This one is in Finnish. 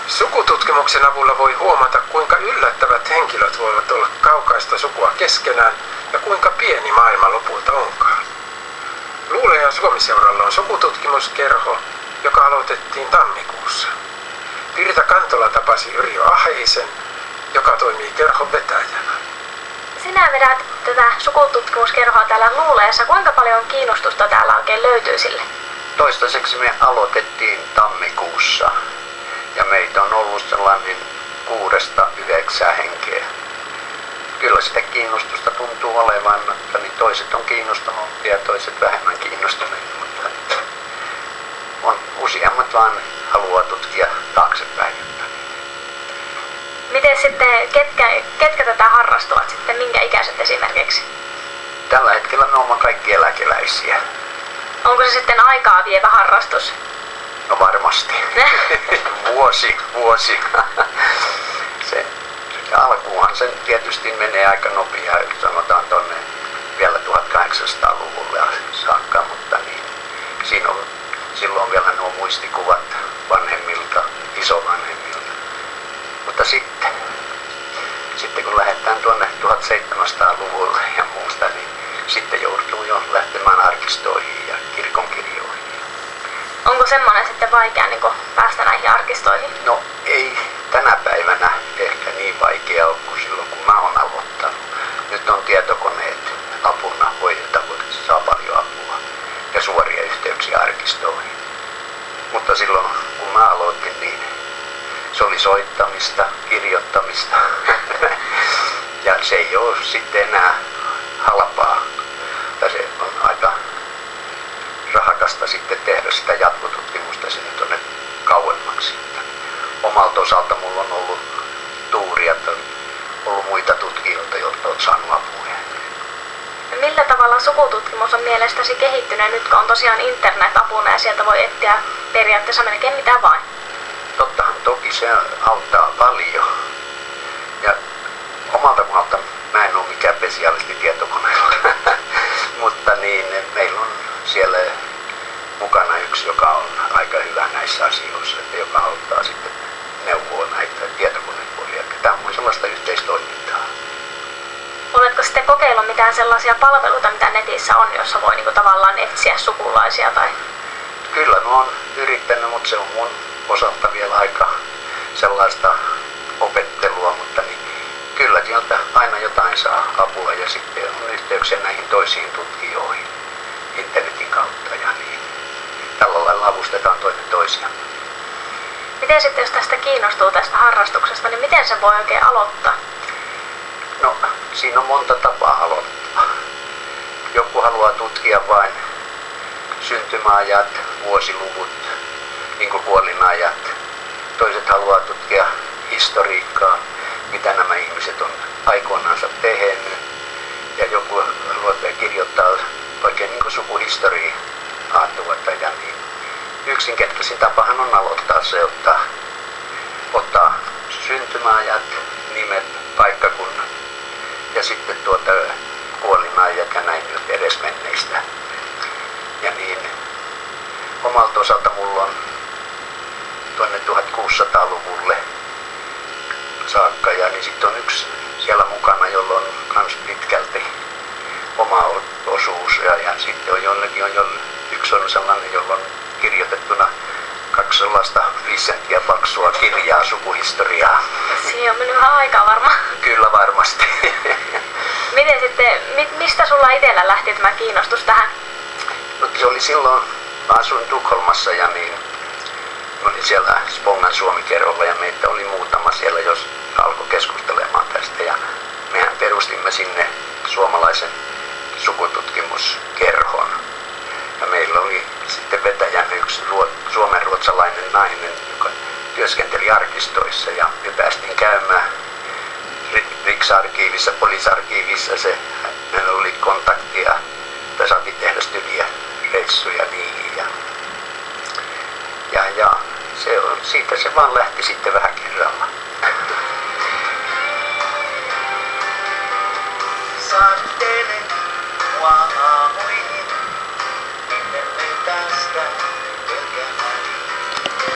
Sukututkimuksen avulla voi huomata, kuinka yllättävät henkilöt voivat olla kaukaista sukua keskenään ja kuinka pieni maailma lopulta onkaan. Luulejan Suomi-seuralla on sukututkimuskerho, joka aloitettiin tammikuussa. Pirita Kantola tapasi Yrjö Aheisen, joka toimii kerhon vetäjänä. Sinä vedät tätä sukututkimuskerhoa täällä Luuleessa. Kuinka paljon kiinnostusta täällä oikein löytyy sille? Toistaiseksi me aloitettiin tammikuussa ja meitä on ollut sellainen 6-9 henkeä. Kyllä sitä kiinnostusta tuntuu olevan, mutta niin toiset on kiinnostuneet ja toiset vähemmän kiinnostuneet, mutta on useammat vaan haluaa tutkia taaksepäin. Miten sitten, ketkä tätä harrastavat sitten, minkä ikäiset esimerkiksi? Tällä hetkellä me olemme kaikki eläkeläisiä. Onko se sitten aikaa vievä harrastus? No varmasti. Vuosi. Se alkuunhan sen tietysti menee aika nopeaa, sanotaan tuonne vielä 1800-luvulle saakka, mutta niin, siinä on silloin vielä nuo muistikuvat vanhemmilta, isovanhemmilta. Mutta sitten kun lähdetään tuonne 1700-luvulle ja muusta, niin sitten joutuu jo lähtemään arkistoihin ja kirkonkirjoihin. Onko semmoinen sitten vaikea niin päästä näihin arkistoihin? No ei tänä päivänä ehkä niin vaikea ole kuin silloin kun mä oon aloittanut. Nyt on tietokoneet apuna, saa paljon apua ja suoria yhteyksiä arkistoihin. Mutta silloin kun mä aloitin, niin se oli soittamista, kirjoittamista ja se ei ole sitten enää halpaa. Tai se on aika rahakasta sitten tehdä sitä jatkotutkimusta sinne tuonne kauemmaksi. Omalta osalta mulla on ollut tuuria, että on ollut muita tutkijoita, jotka on saanut apua. Millä tavalla sukututkimus on mielestäsi kehittynyt nyt, kun on tosiaan internet-apuna ja sieltä voi etsiä periaatteessa melkein mitä vain? Tottahan toki se auttaa paljon. Ja omalta kohdalta mä en ole mikään spesiaalisti tietokoneella, mutta niin, meillä on siellä mukana yksi, joka on aika hyvä näissä asioissa, joka auttaa sitten neuvoa näitä tietokonepuolia. Tämä on sellaista yhteistoimintaa. Oletko sitten kokeillut mitään sellaisia palveluita, mitä netissä on, jossa voi niin kuin tavallaan etsiä sukulaisia? Tai... Kyllä mä oon yrittänyt, mutta se on mun osalta vielä aika sellaista opettelua, mutta niin, kyllä sieltä aina jotain saa apua ja sitten on yhteyksiä näihin toisiin tutkijoihin internetin kautta ja niin. Tällä lailla avustetaan toinen toisiaan. Miten sitten, jos tästä kiinnostuu tästä harrastuksesta, niin miten se voi oikein aloittaa? No, siinä on monta tapaa aloittaa. Joku haluaa tutkia vain syntymäajat, vuosiluvut, niin kuin kuolinajat. Toiset haluaa tutkia historiikkaa, mitä nämä ihmiset on aikoinaansa tehnyt. Ja joku haluaa kirjoittaa oikein niin kuin sukuhistoriaa ja niin. Yksinkertaisin tapahan on aloittaa se, ottaa syntymäajat, nimet, paikkakunnat ja sitten kuolinajat ja näin edesmenneistä. Ja niin, omalta osalta mulla on tuonne 1600-luvulle saakka ja niin sitten on yksi siellä mukana, jolla on kans pitkälti oma osuus ja sitten on jollakin yksi on sellainen, jolla on kirjoitettuna 2 sellaista 5 senttiä paksua kirjaa sukuhistoriaa. Siinä on mennyt vähän aikaa varmaan. Kyllä varmasti. Miten sitten, mistä sulla itsellä lähti tämä kiinnostus tähän? No, se oli silloin, mä asuin Tukholmassa ja niin, mä olin siellä Spongan Suomi-kerholla ja meitä oli muutama siellä, jos alkoi keskustelemaan tästä ja mehän perustimme sinne suomalaisen sukututkimuskerhon. Ja meillä oli sitten vetäjänä yksi suomenruotsalainen nainen, joka työskenteli arkistoissa ja me päästiin käymään Riksarkiivissa, Poliisarkiivissa, meillä oli kontaktia, että saatiin tehdä reissuja niihin ja siitä se vaan lähti sitten vähän kerralla. Saattele mua aamuihin, minne me tästä